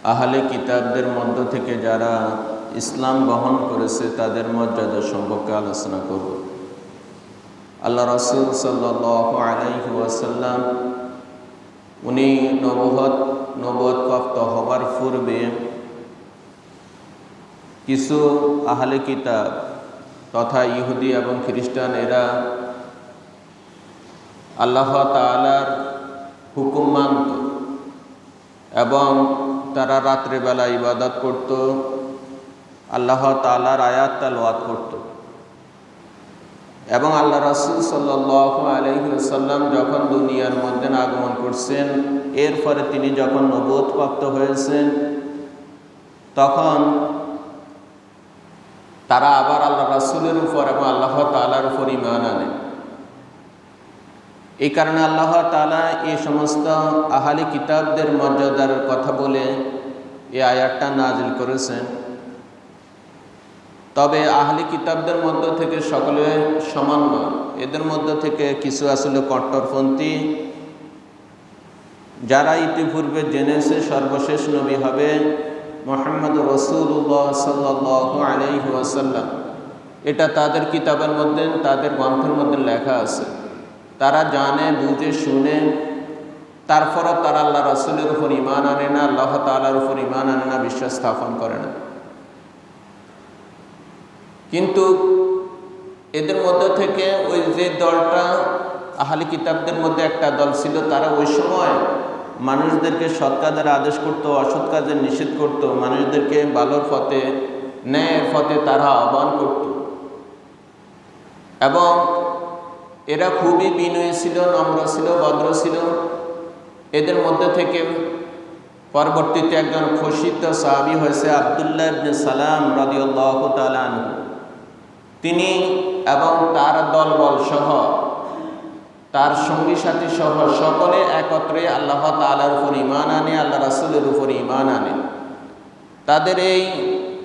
আহলে কিতাবদের মধ্য থেকে যারা ইসলাম গ্রহণ করেছে তাদের মর্যাদা সম্পর্কে আলোচনা করব। আল্লাহ রাসূল সাল্লাল্লাহু আলাইহি ওয়াসাল্লাম উনি নবুয়ত প্রাপ্ত হবার পূর্বে কিছু আহলে কিতাব তথা ইহুদি এবং খ্রিস্টান এরা আল্লাহ তাআলার হুকুম মানত এবং তারা রাত্রেবেলা ইবাদত করত, আল্লাহ তাআলার আয়াত তেলাওয়াত করত। এবং আল্লাহ রাসূল সাল্লাল্লাহু আলাইহি ওয়াসাল্লাম যখন দুনিয়ার মধ্যে আগমন করছেন, এরপরে তিনি যখন নবুয়ত প্রাপ্ত হয়েছেন, তখন তারা আবার আল্লাহ রাসূলের উপর এবং আল্লাহ তাআলার উপর ঈমান আনে। এই কারণে আল্লাহ তাআলা এই সমস্ত আহলে কিতাবদের মর্যাদার কথা বলে এই আয়াতটা নাজিল করেছেন। তবে আহলে কিতাবদের মধ্য থেকে সকলে সমান নয়, এদের মধ্য থেকে কিছু আসলে কট্টরপন্থী, যারা ইতিপূর্বে জেনেছে সর্বশেষ নবী হবে মুহাম্মদ রাসূলুল্লাহ সাল্লাল্লাহু আলাইহি ওয়াসাল্লাম। এটা তাদের কিতাবের মধ্যে, তাদের গ্রন্থের মধ্যে লেখা আছে। তারা জানে, বুঝে, শুনে, তারপরও তারা আল্লাহ রাসূলের উপর ঈমান আনে না, আল্লাহ তাআলার উপর ঈমান আনে না, বিশ্বাস স্থাপন করে না। কিন্তু এদের মধ্যে থেকে ওই যে দলটা আহলে কিতাবদের মধ্যে একটা দল ছিল, তারা ওই সময় মানুষদেরকে সৎ কাজের আদেশ করত, অসৎ কাজের নিষেধ করত, মানুষদেরকে ভালোর পথে, ন্যায়ের পথে তারা আহ্বান করত। এবং এরা খুবই বিনয়ী ছিল, নম্র ছিল, ভদ্র ছিল। এদের মধ্যে থেকে পরবর্তীতে একজন প্রসিদ্ধ সাহাবী হয়েছে আব্দুল্লাহ ইবনে সালাম রাদিয়াল্লাহু তাআলা আনহু। তিনি এবং তার দলবল সহ, তার সঙ্গী সাথী সহ সকলে একত্রে আল্লাহ তাআলার উপর ঈমান আনে, আল্লাহ রাসূলের উপর ঈমান আনে। তাদের এই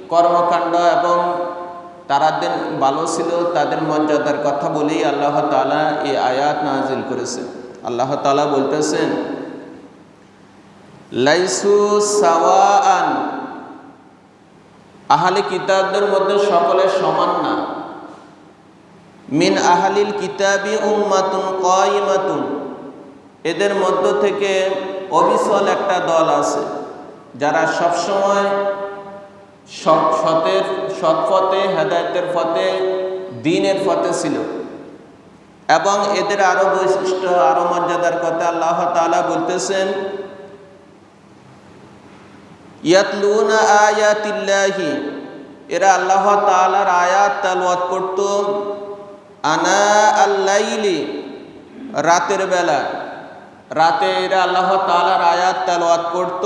কর্মকাণ্ড এবং তারা ভালো ছিল, তাদের মর্যাদার কথা বলেই আল্লাহ তাআলা এই আয়াত নাজিল করেছেন। আল্লাহ তাআলা বলতেছেন, লাইসু সাওয়াআন, আহলে কিতাবদের মধ্যে সকলে সমান না। মিন আহলিল কিতাবি উম্মাতুন কায়িমাতুন, এদের মধ্য থেকে অবিচল একটা দল আছে যারা সবসময় সৎ পথে, হেদায়েতের পথে, দ্বীনের পথে ছিল। এবং এদের আরো বৈশিষ্ট্য, আরো মর্যাদার কথা আল্লাহ তাআলা বলতেছেন, ইয়াতলুনা আয়াতিল্লাহি, এরা আল্লাহ তাআলার আয়াত তেলাওয়াত করত, আনা আল-লাইলি, রাতের বেলা। রাতে এরা আল্লাহ তাআলার আয়াত তেলাওয়াত করত,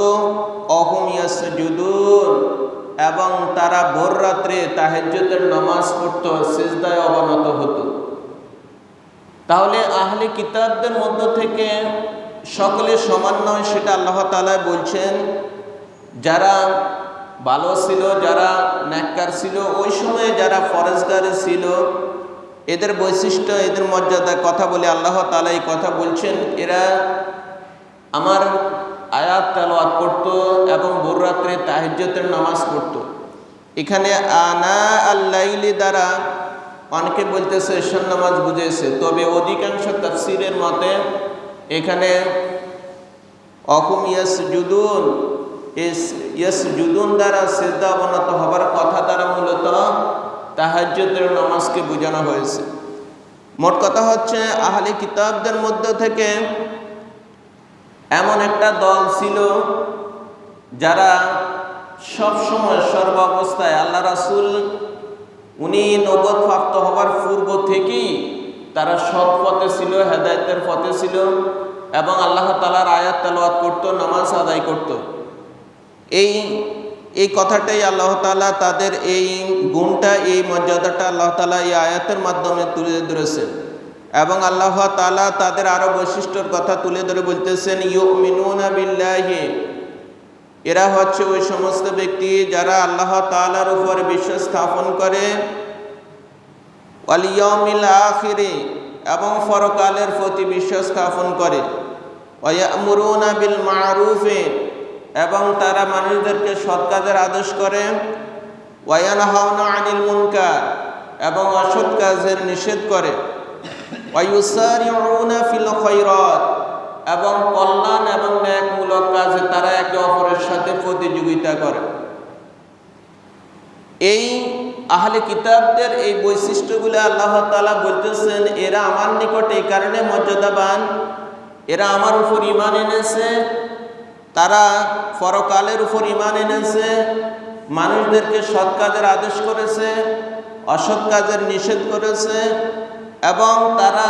অহুম ইয়াসজুদুন, এবং তারা ভোর রাত্রে তাহাজ্জুদের নামাজ পড়ত, সিজদায় অবনত হতো। তাহলে আহলে কিতাবদের মধ্য থেকে সকলে সমান নয়, সেটা আল্লাহ তাআলা বলছেন। যারা ভালো ছিল, যারা নেককার ছিল, ওই সময়ে যারা ফরজগার ছিল, এদের বৈশিষ্ট্য, এদের মর্যাদার কথা বলে আল্লাহ তাআলা এই কথা বলছেন। এরা আমার আয়াত তেলাওয়াত করত এবং ভোর রাত্রে তাহাজ্জুদের নামাজ পড়ত। এখানে আনা আল-লাইলি দ্বারা অনেকে বলতেছে ঈশার নামাজ বুঝেছে, তবে অধিকাংশ তাফসীরের মতে এখানে অকুম ইয়াসজুদুন, ইয়াসজুদুন দ্বারা সিজদা অবনত হবার কথা দ্বারা মূলত তাহাজ্জুদের নামাজকে বোঝানো হয়েছে। মোট কথা হচ্ছে, আহলে কিতাবদের মধ্যে থেকে এমন একটা দল ছিল যারা সব সময় সর্বাবস্থায় আল্লাহ রাসূল উনি নবুয়ত প্রাপ্ত হবার পূর্ব থেকেই তারা সৎ পথে ছিল, হেদায়েতের পথে ছিল এবং আল্লাহ তাআলার আয়াত তেলাওয়াত করত, নামাজ আদায় করত। এই কথাটাই আল্লাহ তাআলা তাদের এই গুণটা, এই মর্যাদাটা আল্লাহ তাআলা এই আয়াতের মাধ্যমে তুলে ধরেছেন। এবং আল্লাহ তাআলা তাদের আরো বৈশিষ্ট্যের কথা তুলে ধরে বলতেছেন, ইউমিনুনা বিল্লাহি, এরা হচ্ছে ওই সমস্ত ব্যক্তি যারা আল্লাহ তাআলার উপর বিশ্বাস স্থাপন করে, ওয়াল ইয়াউমিল আখিরি, এবং পরকালের প্রতি বিশ্বাস স্থাপন করে, ওয়া ইয়ামুরুনা বিল মারুফি, এবং তারা মানুষদেরকে সৎ কাজের আদেশ করে, ওয়া ইয়ানহাউনা আনিল মুনকার এবং অসৎ কাজের নিষেধ করে, ওয়া ইউসারিউনা ফিল খায়রাত এবং কল্যাণ এবং ন্যায়মূলক কাজে তারা একে অপরের সাথে প্রতিযোগিতা করে। এই আহলে কিতাবদের এই বৈশিষ্ট্যগুলো আল্লাহ তাআলা বলতেছেন, এরা আমার নিকট এই কারণে মর্যাদাবান, এরা আমার উপর ঈমান এনেছে, তারা পরকালের উপর ঈমান এনেছে, মানুষদেরকে সৎ কাজের আদেশ করেছে, অসৎ কাজের নিষেধ করেছে, এবং তারা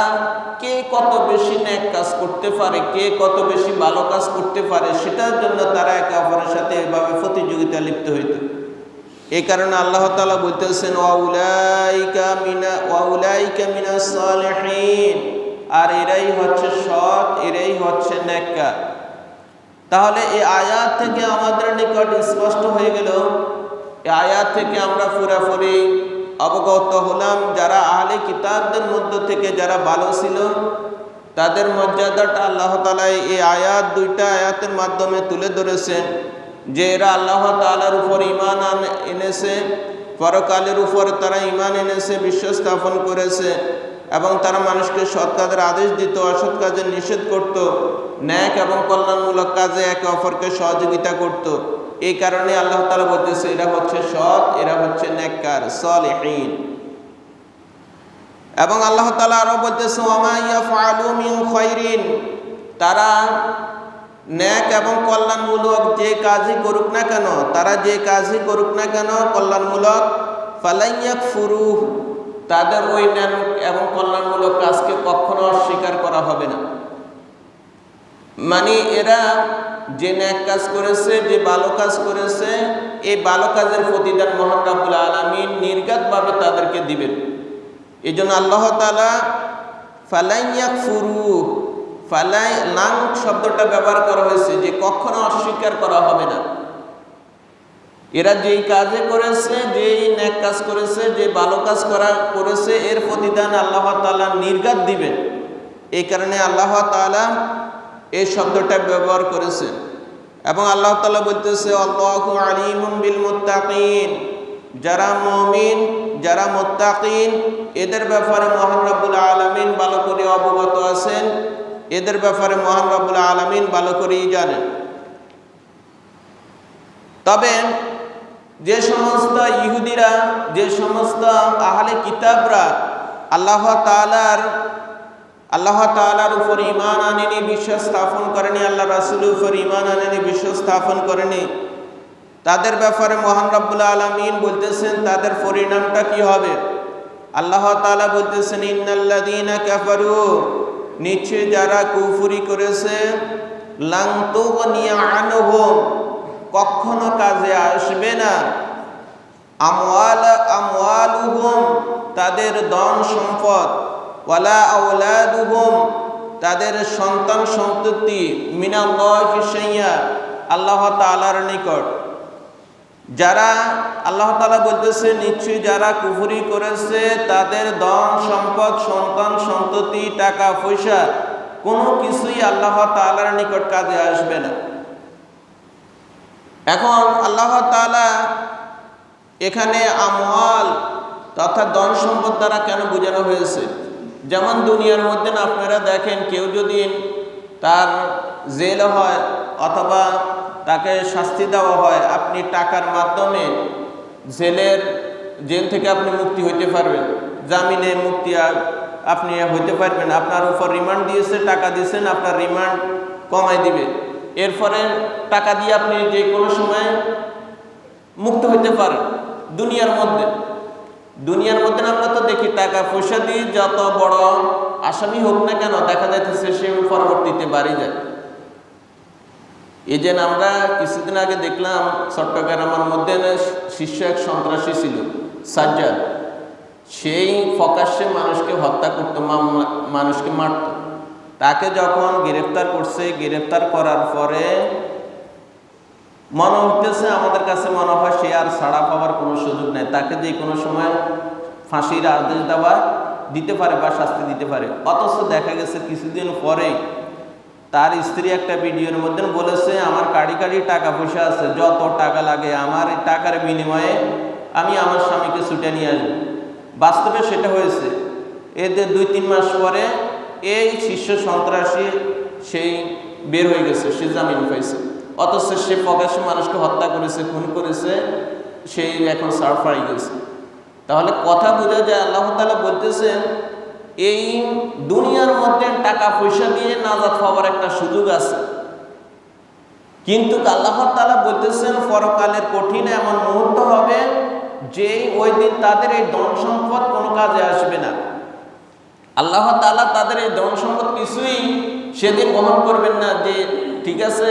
কে কত বেশি নেক কাজ করতে পারে, কে কত বেশি ভালো কাজ করতে পারে, সেটার জন্য তারা একে অপরের সাথে এভাবে প্রতিযোগিতা লিপ্ত হইত। এই কারণে আল্লাহ তাআলা বলতেছেন, ওয়া উলাইকা মিনাস সালিহিন, আর এরাই হচ্ছে সৎ, এরাই হচ্ছে নেককার। তাহলে এই আয়াত থেকে আমাদের নিকট স্পষ্ট হয়ে গেল, এই আয়াত থেকে আমরা পুরোপুরি অবগত হলাম, যারা আহলে কিতাবদের মধ্য থেকে যারা ভালো ছিল তাদের মর্যাদাটা আল্লাহ তাআলা এই আয়াত, দুইটা আয়াতের মাধ্যমে তুলে ধরেছেন, যে এরা আল্লাহ তাআলার উপর ঈমান এনেছে, পরকালের উপর তারা ঈমান এনেছে, বিশ্বাস স্থাপন করেছে, এবং তারা মানুষকে সৎ কাজের আদেশ দিত, অসৎ কাজের নিষেধ করত, ন্যাক এবং কল্যাণমূলক কাজে একে অপরকে সহযোগিতা করত। এই কারণে আল্লাহ তাআলা বলতেছে এরা হচ্ছে সৎ, এরা হচ্ছে নেককার, সালিহিন। এবং আল্লাহ তাআলা আরো বলতেছে, ওয়ামা ইয়াফআলু মিন খায়রিন, তারা ন্যাক এবং কল্যাণমূলক যে কাজই করুক না কেন, তারা যে কাজই করুক না কেন কল্যাণমূলক, ফালাই ইয়াকফুরুহ, তাদের ওই ন্যাক এবং কল্যাণমূলক কাজকে কখনো অস্বীকার করা হবে না। মানে এরা যে ন্যাক কাজ করেছে, যে ভালো কাজ করেছে, এই ভালো কাজের প্রতিদান মহান রব্বুল আলামিন নির্ঘাতভাবে তাদেরকে দিবেন। এই জন্য আল্লাহ তাআলা ফালাই ইয়াকফুরুহ, ফালাই লাং শব্দটা ব্যবহার করা হয়েছে, যে কখনো অস্বীকার করা হবে না। এরা যেই কাজে করেছে, যেই নেক কাজ করেছে, যে ভালো কাজ করেছে, এর প্রতিদান আল্লাহ তাআলা নির্ঘাত দিবেন। এই কারণে আল্লাহ তাআলা এই শব্দটা ব্যবহার করেছেন। এবং আল্লাহ তাআলা বলতেছে, আল্লাহু আলিমুন বিল মুত্তাকিন, যারা মুমিন, যারা মুত্তাকিন, এদের ব্যাপারে মহান রব্বুল আলামিন ভালো করে অবগত আছেন, এদের ব্যাপারে মহান রব্বুল আলামিন ভালো করেই জানেন। তবে যে সমস্ত ইহুদিরা, যে সমস্ত আহলে কিতাবরা আল্লাহ তাআলার উপর ঈমান আনেনি, বিশ্বাস স্থাপন করেনি, আল্লাহ রাসূলের উপর ঈমান আনেনি, বিশ্বাস স্থাপন করেনি, তাদের ব্যাপারে মহান রব্বুল আলামিন বলতেছেন তাদের পরিণামটা কি হবে। আল্লাহ তাআলা বলতেছেন, ইন্নাল্লাযীনা কাফারু, নিশ্চয় যারা কুফরি করেছে, লান তুগনিয়া আনহুম, কখনো কাজে আসবে না, আমওয়ালুহুম, তাদের ধন সম্পদ, ওয়ালা আওলাদুহুম, তাদের সন্তান সন্ততি, মিনাল্লাহি শাইয়া, আল্লাহ তাআলার নিকট। যারা আল্লাহ তাআলা বলতেছে নিশ্চয়ই যারা কুফরি করেছে তাদের ধন সম্পদ, সন্তান সন্ততি, টাকা পয়সা কোনো কিছুই আল্লাহ তাআলার নিকট কাজে আসবে না। এখন আল্লাহ তাআলা এখানে আমওয়াল তথা ধন সম্পদ দ্বারা কেন বোঝানো হয়েছে? যেমন দুনিয়ার মধ্যে না আপনারা দেখেন, কেউ যদি তার জেল হয় অথবা তাকে শাস্তি দেওয়া হয়, আপনি টাকার মাধ্যমে জেল থেকে আপনি মুক্তি হইতে পারবেন, জামিনে মুক্তি আপনি হইতে পারবেন। আপনার উপর রিমান্ড দিয়েছে, টাকা দিয়েছেন, আপনার রিমান্ড কমাই দিবে, এরপরে টাকা দিয়ে আপনি যে কোনো সময় মুক্ত হইতে পারেন। দুনিয়ার মধ্যে আমরা তো দেখি টাকা পয়সা দিয়ে যত বড় আসামি হোক না কেন, দেখা যাইতেছে সে পরবর্তীতে বাড়ি যায়। এই যে আমরা কিছুদিন আগে দেখলাম চট্টগ্রামের মধ্যে শীর্ষ এক সন্ত্রাসী ছিল সাজ্জাদ, সেই প্রকাশ্যে মানুষকে হত্যা করতো, মানুষকে মারত। তাকে যখন গ্রেফতার করছে, গ্রেফতার করার পরে মনে হতেছে, আমাদের কাছে মনে হয় সে আর ছাড়া পাওয়ার কোনো সুযোগ নেই, তাকে যে কোনো সময় ফাঁসির আদেশ দিতে পারে বা শাস্তি দিতে পারে। অথচ দেখা গেছে কিছুদিন পরেই তার স্ত্রী একটা ভিডিওর মধ্যে বলেছে, আমার কাড়ি কাড়ি টাকা পয়সা আছে, যত টাকা লাগে আমার এই টাকার বিনিময়ে আমি আমার স্বামীকে ছুটে নিয়ে আসবো। বাস্তবে সেটা হয়েছে। এদের 2-3 মাস পরে এই শীর্ষ সন্ত্রাসী সেই বের হয়ে গেছে, সে জামিন পাইছে। অথচ সে প্রকাশ্যে মানুষকে হত্যা করেছে, খুন করেছে, সেই এখন সার পাই গেছে। তাহলে কথা বোঝা যায় আল্লাহ তাআলা বলতেছেন এই দুনিয়ার মধ্যে টাকা পয়সা দিয়ে নাজাত পাওয়ার একটা সুযোগ আছে, কিন্তু আল্লাহ তাআলা বলতেছেন পরকালের কঠিন এমন মুহূর্ত হবে যে ওই দিন তাদের এই ধন সম্পদ কোনো কাজে আসবে না। আল্লাহ তাআলা তাদের এই ধন সম্পদ কিছুই সেদিন গ্রহণ করবেন না, যে ঠিক আছে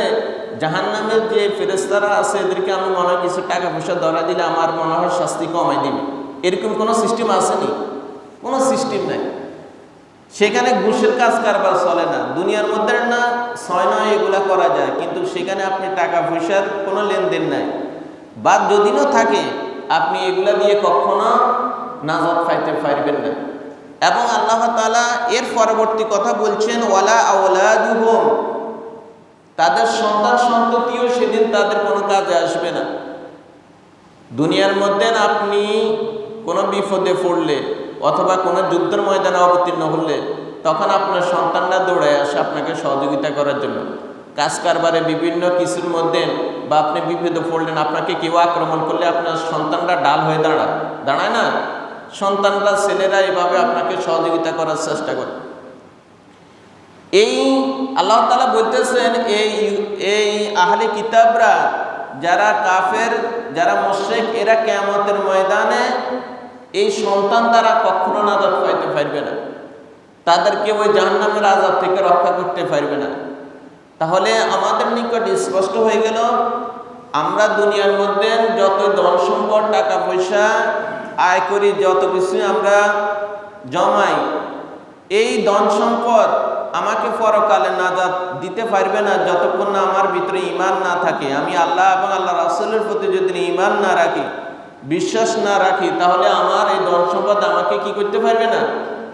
জাহান্নামের যে ফেরেশতারা আছে এদেরকে আমি মনে হয় কিছু টাকা পয়সা ধরা দিলে আমার মনে হয় শাস্তি কমাই দিবে, এরকম কোনো সিস্টেম আসেনি, কোনো সিস্টেম নাই। সেখানে ঘুষের কাজ কারবার চলে না, দুনিয়ার মধ্যে না 6-9 এগুলা করা যায়, কিন্তু সেখানে আপনি টাকা পয়সার কোনো লেনদেন নাই, বা যদিও থাকে আপনি এগুলা দিয়ে কখনো নাজাত পাইতে পারবেন না। এবং আল্লাহ তাআলা এর পরবর্তী কথা বলছেন ওয়ালা আওলাদুহুম, তাদের সন্তান সন্ততিও সেদিন তাদের কোনো কাজে আসবে না। দুনিয়ার মধ্যে আপনি কোনো বিপদে পড়লে অথবা কোনো যুদ্ধের ময়দানে অবতীর্ণ হলে তখন আপনার সন্তানরা দৌড়ায় আসে আপনাকে সহযোগিতা করার জন্য। কাজ কারবারে বিভিন্ন কিছুর মধ্যে বা আপনি বিপদে পড়লেন, আপনাকে কেউ আক্রমণ করলে আপনার সন্তানরা ডাল হয়ে দাঁড়ায় না, সন্তানরা ছেলেরা এভাবে আপনাকে সহযোগিতা করার চেষ্টা করে। এই আল্লাহ তাআলা বলতেছেন এই আহলে কিতাবরা যারা কাফের, যারা মুশরিক, এরা কিয়ামতের ময়দানে এই সন্তান দ্বারা কখনো নাজাত পাইতে পারবে না, তাদেরকে ওই জাহান্নামের আযাব থেকে রক্ষা করতে পারবে না। তাহলে আমাদের নিকট স্পষ্ট হয়ে গেল আমরা দুনিয়ার মধ্যে যত ধন সম্পদ টাকা পয়সা আয় করি, যত কিছু আমরা জমাই, এই ধন সম্পদ আমাকে পরকালে নাজাত দিতে পারবে না যতক্ষণ না আমার ভিতরে ঈমান না থাকে। আমি আল্লাহ এবং আল্লাহ রাসূলের প্রতি যদি ঈমান না রাখি, বিশ্বাস না রাখি, তাহলে আমার এই ধন সম্পদ আমাকে কি করতে পারবে না,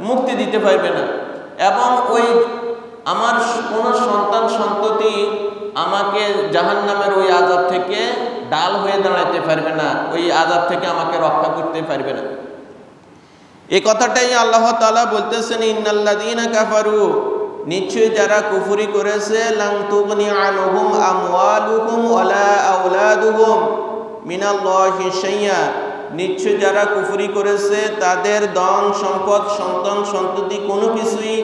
মুক্তি দিতে পারবে না। এবং ওই আমার কোনো সন্তান সন্ততি আমাকে জাহান্নামের ওই আযাব থেকে ডাল হয়ে দাঁড়াতে পারবে না, ওই আযাব থেকে আমাকে রক্ষা করতে পারবে না। এই কথাটাই আল্লাহ তাআলা বলতেছেন ইন্নাল্লাযীনা কাফারু, নিশ্চয় যারা কুফরি করেছে, লান তুগনি আনহুম আমওয়ালুহুম ওয়ালা আওলাদুহুম মিনাল্লাহি শাইয়্যা, নিশ্চয় যারা কুফরি করেছে তাদের ধন সম্পদ সন্তান সন্ততি কোনো কিছুই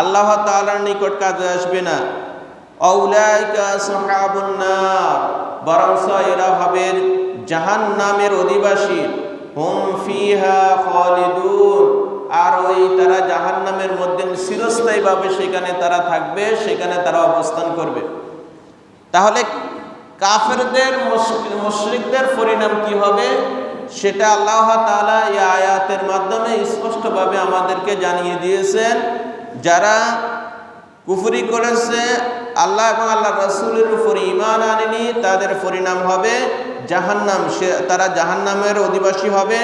আল্লাহ তাআলার নিকট কাজে আসবে না। আউলাইকা আসহাবুন নার, বরঞ্চ এরা হবে জাহান্নামের অধিবাসী। হুম ফিহা খালিদুন, আর ওই তারা জাহান্নামের মধ্যে চিরস্থায়ীভাবে সেখানে তারা থাকবে, সেখানে তারা অবস্থান করবে। তাহলে কাফেরদের মুশরিকদের পরিণাম কি হবে সেটা আল্লাহ তাআলা এই আয়াতের মাধ্যমে স্পষ্টভাবে আমাদেরকে জানিয়ে দিয়েছেন। যারা কুফরি করেছে, আল্লাহ এবং আল্লাহ রাসূলের উপর ঈমান আনেনি, তাদের পরিণাম হবে জাহান্নাম, তারা জাহান্নামের অধিবাসী হবে।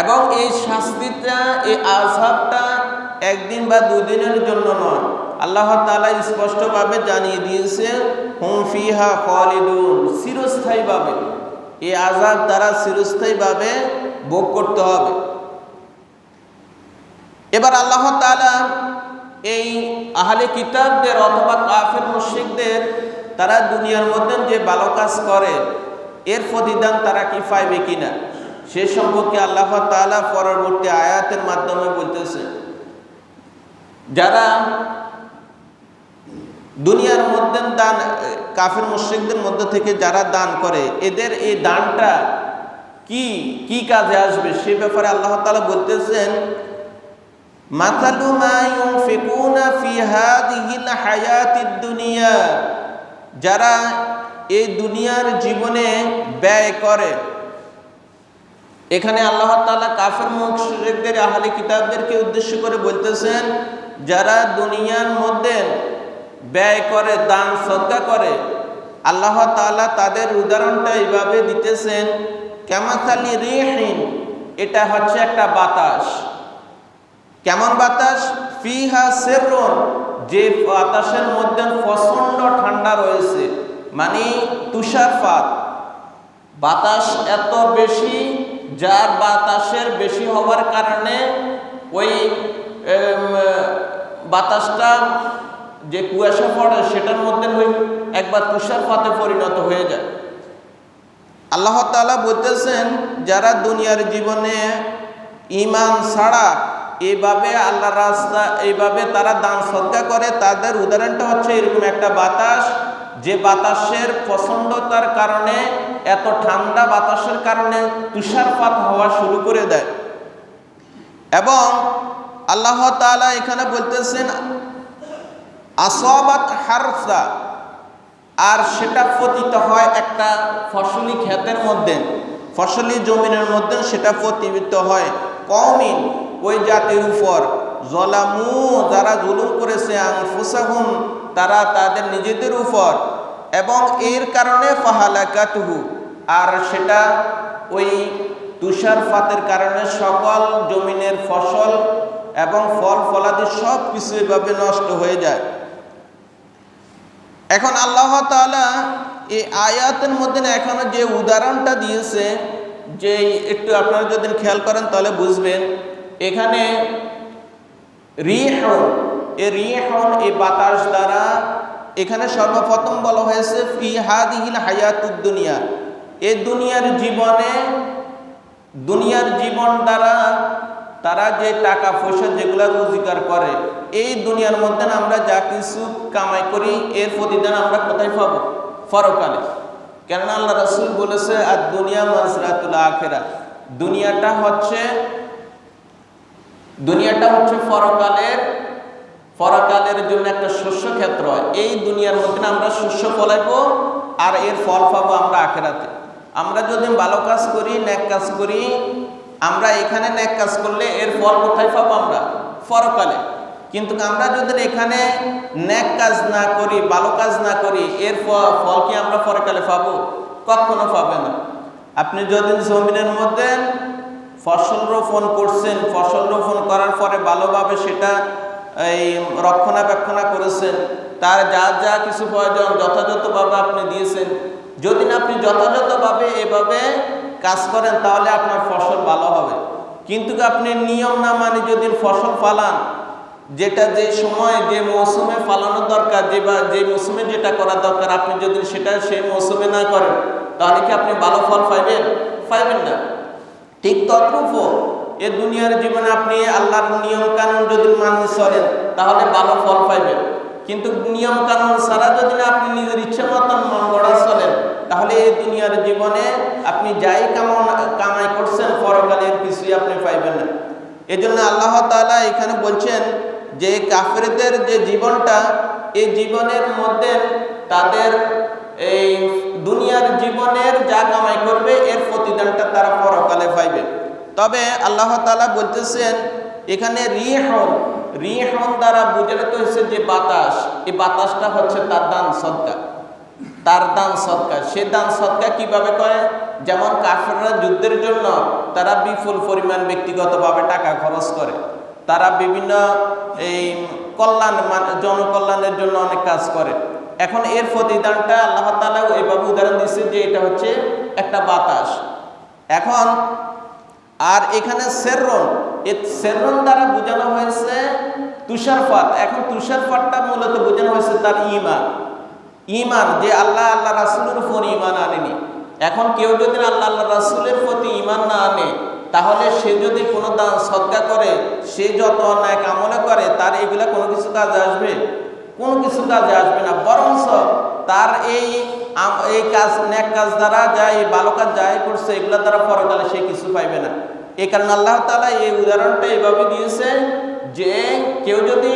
এবং এই শাস্তিটা, এই আযাবটা একদিন বা দুদিনের জন্য নয়, আল্লাহ তাআলা স্পষ্টভাবে জানিয়ে দিয়েছে হুম ফিহা খালিদুন, চিরস্থায়ীভাবে এই আযাব তারা চিরস্থায়ীভাবে ভোগ করতে হবে। এবার আল্লাহ তাআলা এই আহলে কিতাবদের অথবা কাফের মুশরিকদের তারা দুনিয়ার মধ্যে যে ভালো কাজ করে এর প্রতিদান তারা কি পাইবে কিনা সে সম্পর্কে আল্লাহ তাআলা পরবর্তী আয়াতের মাধ্যমে বলতেছে, যারা দুনিয়ার মধ্যে দান, কাফের মুশরিকদের মধ্যে থেকে যারা দান করে, এদের এই দানটা কি কাজে আসবে সে ব্যাপারে আল্লাহ তাআলা বলতেছেন, মাসালু মা ইউনফিকুনা ফি হাযিহিল হায়াতিদ দুনিয়া, যারা এই দুনিয়ার জীবনে ব্যয় করে। এখানে আল্লাহ তাআলা কাফের মুশরিকদের আহলে কিতাবদেরকে উদ্দেশ্য করে বলতেছেন, যারা দুনিয়ার মধ্যে ব্যয় করে, দান সদকা করে, আল্লাহ তাআলা তাদের উদাহরণটা এইভাবে দিতেছেন, কামাসালি রিহিন, এটা হচ্ছে একটা বাতাস। কেমন বাতাস? ফিহা সিররুন, যে বাতাসের মধ্যে প্রচণ্ড ঠান্ডা রয়েছে, মানে তুষারপাত, বাতাস এত বেশি, যার বাতাসের বেশি হওয়ার কারণে ওই বাতাসটা যে কুয়াশা পড়ে সেটার মধ্যে একবার তুষারপাতে পরিণত হয়ে যায়। আল্লাহ তাআলা বলতেছেন, যারা দুনিয়ার জীবনে ঈমান ছাড়া এইভাবে আল্লাহর রাস্তা এইভাবে তারা দান সদকা করে, তাদের উদাহরণটা হচ্ছে এরকম একটা বাতাস, যে বাতাসের প্রচণ্ডতার কারণে, এত ঠান্ডা বাতাসের কারণে তুষারপাত হওয়া শুরু করে দেয়। এবং আল্লাহ তাআলা এখানে বলতেছেন আসাবাত হারসা, আর সেটা পতিত হয় একটা ফসলি ক্ষেতের মধ্যে, ফসলি জমিনের মধ্যে সেটা পতিত হয় কওমিন, ওই জাতির উপর, জলামু, যারা জুলুম করেছে, আনফুসাহুম, তারা তাদের নিজেদের উপর, এবং এর কারণে ফাহালাকাতুহু, আর সেটা ওই তুষারপাতের কারণে সকল জমিনের ফসল এবং ফল ফলাদি সব কিছু এভাবে নষ্ট হয়ে যায়। এখন আল্লাহ তাআলা এই আয়াতের মধ্যে এখনো যে উদাহরণটা দিয়েছে, যে একটু আপনারা যদি খেয়াল করেন তাহলে বুঝবেন, এখানে রিহুন, এই বাতাস দ্বারা এখানে সর্বপ্রথম বলা হয়েছে ফি হাদিহিল হায়াতুদ দুনিয়া, এই দুনিয়ার জীবন দ্বারা তারা যে টাকা পয়সা যেগুলো রোজগার করে, এই দুনিয়ার মধ্যে আমরা যা কিছু কামাই করি এর প্রতিদান আমরা কোথায় পাবো? পরকালে। কেননা আল্লাহ রাসূল বলেছে আর দুনিয়া মাজরাতুল আখিরা, দুনিয়াটা হচ্ছে পরকালের জন্য একটা শস্য ক্ষেত্র। এই দুনিয়ার মধ্যে আমরা শস্য ফলাইবো আর এর ফল পাবো আমরা আখিরাতে। আমরা যদি ভালো কাজ করি, নেক কাজ করি, আমরা এখানে নেক কাজ করলে এর ফল কোথায় পাবো? আমরা পরকালে। কিন্তু আমরা যদি এখানে নেক কাজ না করি, ভালো কাজ না করি, এর ফল কি আমরা পরকালে পাবো? কখনো পাবে না। আপনি যদি জমিনের মধ্যে ফসল রোপণ করছেন, ফসল রোপণ করার পরে ভালোভাবে সেটা এই রক্ষণাবেক্ষণ করেছেন, তার যা যা কিছু প্রয়োজন যথাযথভাবে আপনি দিয়েছেন, যদি না আপনি যথাযথভাবে এভাবে কাজ করেন তাহলে আপনার ফসল ভালো হবে। কিন্তু আপনি নিয়ম না মানে যদি ফসল ফলান, যেটা যে সময় যে মৌসুমে ফলানো দরকার, যে মৌসুমে যেটা করা দরকার, আপনি যদি সেটা সেই মৌসুমে না করেন তাহলে কি আপনি ভালো ফল পাইবেন না। ঠিক তদ্রূপ এ দুনিয়ার জীবনে আপনি আল্লাহর নিয়ম কানুন যদি মানি চলেন তাহলে ভালো ফল পাইবেন। কিন্তু নিয়ম কানুন ছাড়া যদি না আপনি নিজের ইচ্ছে মতন মন গড়া চলেন তাহলে এই দুনিয়ার জীবনে আপনি যাই কামাই করছেন পরকালের কিছুই আপনি পাইবেন না। এজন্য আল্লাহ তাআলা এখানে বলছেন যে কাফেরদের যে জীবনটা, এই জীবনের মধ্যে তাদের এই দুনিয়ার জীবনের যা কামাই করবে এর প্রতিদানটা তারা পরকালে পাইবে। তবে আল্লাহ তাআলা বলতেছেন এখানে রিহুন দ্বারা বোঝানো হয়েছে যে বাতাস, এই বাতাসটা হচ্ছে তার দান সদকা। সে দান সদকা কিভাবে করে? যেমন কাফেররা যুদ্ধের জন্য তারা বিপুল পরিমাণ ব্যক্তিগতভাবে টাকা খরচ করে, তারা বিভিন্ন এই জনকল্যাণের জন্য অনেক কাজ করে। এখন এর প্রতিদানটা আল্লাহ তাআলা এইভাবে উদাহরণ দিচ্ছে যে এটা হচ্ছে একটা বাতাস। এখন আর এখানে সেররন দ্বারা বোঝানো হয়েছে তুষারপাত। এখন তুষারপাতটা মূলত বোঝানো হয়েছে তার ঈমান, যে আল্লাহ রাসূলের উপর ঈমান আনেনি। এখন কেউ যদি আল্লাহ রাসূলের প্রতি ঈমান না আনে তাহলে সে যদি কোনো দান সদকা করে, সে যত অন্যায় আমল করে, তার এগুলা কোনো কিছু কাজে আসবে? কোনো কিছু কাজে আসবে না। বরঞ্চ তার এই কাজ, নেক কাজ দ্বারা যা, এই ভালো কাজ যাই করছে এগুলা দ্বারা পরকালে সে কিছু পাইবে না। এই কারণে আল্লাহ তাআলা এই উদাহরণটা এইভাবে দিয়েছে যে কেউ যদি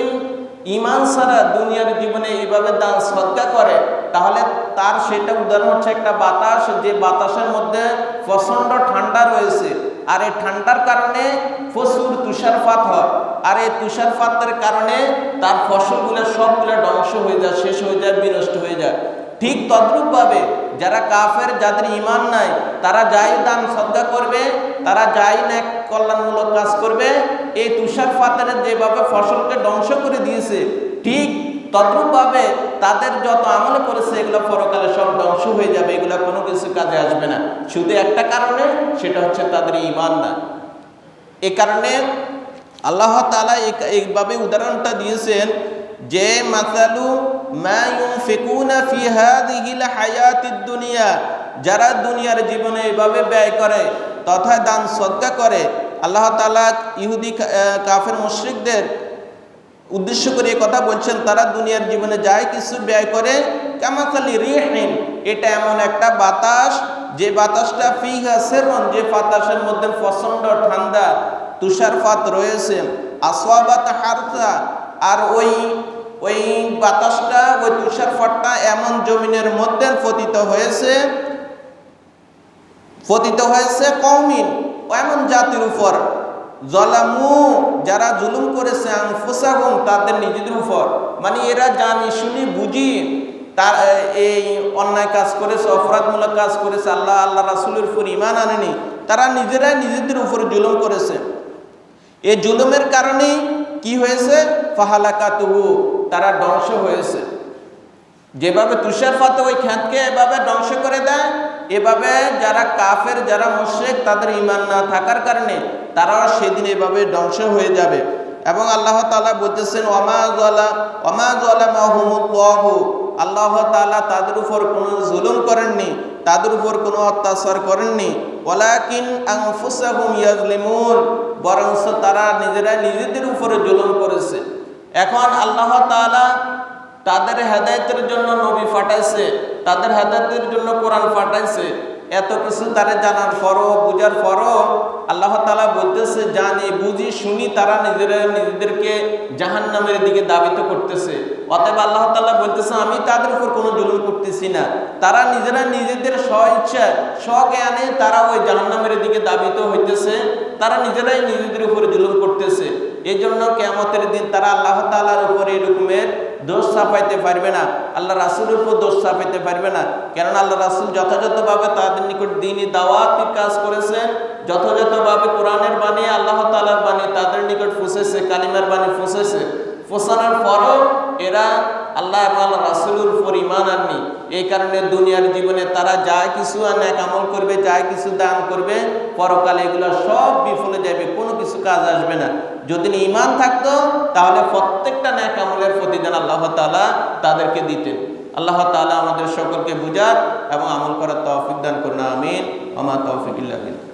ঈমান ছাড়া দুনিয়ার জীবনে এইভাবে দান সদকা করে তাহলে তার সেটা উদাহরণ হচ্ছে একটা বাতাস, যে বাতাসের মধ্যে প্রচণ্ড ঠান্ডা রয়েছে, আর এই ঠান্ডার কারণে প্রচুর তুষারপাত হয়, আর এই তুষারপাতের কারণে তার ফসলগুলো সবগুলো ধ্বংস হয়ে যায়, শেষ হয়ে যায়, বিনষ্ট হয়ে যায়। ঠিক তদ্রূপভাবে যারা কাফের, যাদের ঈমান নাই, তারা যাই দান সদকা করবে, তারা যাই নেক কল্যাণমূলক কাজ করবে, এই তুষারপাতের যেভাবে ফসলকে ধ্বংস করে দিয়েছে ঠিক তদ্রূপভাবে তাদের যত আমল করেছে এগুলো পরকালে সব ধ্বংস হয়ে যাবে, এগুলো কোনো কিছু কাজে আসবে না, শুধু একটা কারণে, সেটা হচ্ছে তাদের ঈমান না। এ কারণে আল্লাহ তাআলা এইভাবে উদাহরণটা দিয়েছেন যে মাসালু মা ইউনফিকুনা ফি হাযিহিল হায়াতিদ দুনিয়া, যারা দুনিয়ার জীবনে এইভাবে ব্যয় করে তথা দান সদকা করে, আল্লাহ তাআলা ইহুদি কাফের মুশরিকদের উদ্দেশ্য করে কথা বলছেন, তারা দুনিয়ার জীবনে যায় কিছু ব্যয় করে, কামাসালি রিহিন, এটা এমন একটা বাতাস যে বাতাসটা ফিহা সিররুন, যে বাতাসের মধ্যে প্রচণ্ড ঠান্ডা তুষারপাত রয়েছে, আসওয়াবাত হারসা, আর ওই বাতাসটা, ওই তুষারপাতটা এমন জমিনের মধ্যে পতিত হয়েছে কওমিন, এমন জাতির উপর, জলামু, যারা জুলুম করেছে, আনফুসাহুম, তাদের নিজেদের উপর, মানে এরা জানি শুনি বুঝি তার এই অন্যায় কাজ করেছে, অপরাধমূলক কাজ করেছে, আল্লাহ রাসূলের উপর ঈমান আনেনি, তারা নিজেরাই নিজেদের উপর জুলুম করেছে। এই জুলুমের কারণেই কি হয়েছে, ফাহালাকাতুহু, তারা ধ্বংস হয়েছে। যেভাবে তুষারপাত ওই ক্ষেতকে এভাবে ধ্বংস করে দেয়, এভাবে যারা কাফের, যারা মুশরিক, তাদের ঈমান না থাকার কারণে তারাও সেদিন এভাবে ধ্বংস হয়ে যাবে। এবং আল্লাহ তাআলা বলতেছেন ওমা যালামাহুমুল্লাহু, আল্লাহ তাআলা তাদের উপর কোনো জুলুম করেননি, তাদের উপর কোনো অত্যাচার করেননি, ওয়ালাকিন আনফুসাহুম ইয়াজলিমুন, বরং তারা নিজেরাই নিজেদের উপরে জুলুম করেছে। এখন আল্লাহ তাআলা তাদের হেদায়েতের জন্য নবী পাঠাইছে, তাদের হেদায়েতের জন্য কোরআন পাঠাইছে, এত কিছু তারা জানার পরও, বুঝার পরও আল্লাহ তাআলা বলতেছে, জানি বুঝি শুনি তারা নিজেদেরকে জাহান্নামের দিকে দাবিত করতেছে। অতএব আল্লাহ তাআলা বলতেছে, আমি তাদের উপর কোনো জুলুম করতেছি না, তারা নিজেরা নিজেদের স্ব-ইচ্ছা স্বজ্ঞানে তারা ওই জাহান্নামের দিকে দাবিত হইতেছে, তারা নিজেরাই নিজেদের উপরে জুলুম করতেছে। এই জন্য কিয়ামতের দিন তারা আল্লাহ তাআলার উপরে এরকমের দোষ চাপাইতে পারবে না, আল্লাহ রাসূলের উপর দোষ চাপাইতে পারবে না। কেননা আল্লাহ রাসূল যথাযথভাবে তাদের নিকট দ্বীনি দাওয়াতের কাজ করেছেন, যথাযথভাবে কোরআনের বাণী, আল্লাহ তাআলার বাণী তাদের নিকট পৌঁছেছে, কালিমার বাণী পৌঁছেছে। পৌঁছানোর পরও এরা আল্লাহ এবং আল্লাহ রাসূলের উপর ঈমান আননি। এই কারণে দুনিয়ার জীবনে তারা যা কিছু নেক আমল করবে, যা কিছু দান করবে, পরকালে এগুলো সব বিফলে যাবে, কোনো কিছু কাজ আসবে না। যদি ঈমান থাকতো তাহলে প্রত্যেকটা নেক আমলের প্রতিদান আল্লাহ তাআলা তাদেরকে দিতেন। আল্লাহ তাআলা আমাদের সকলকে বুঝার এবং আমল করার তৌফিক দান করুন, আমিন। ওয়া মা তাওফিক ইল্লা বিল্লাহ।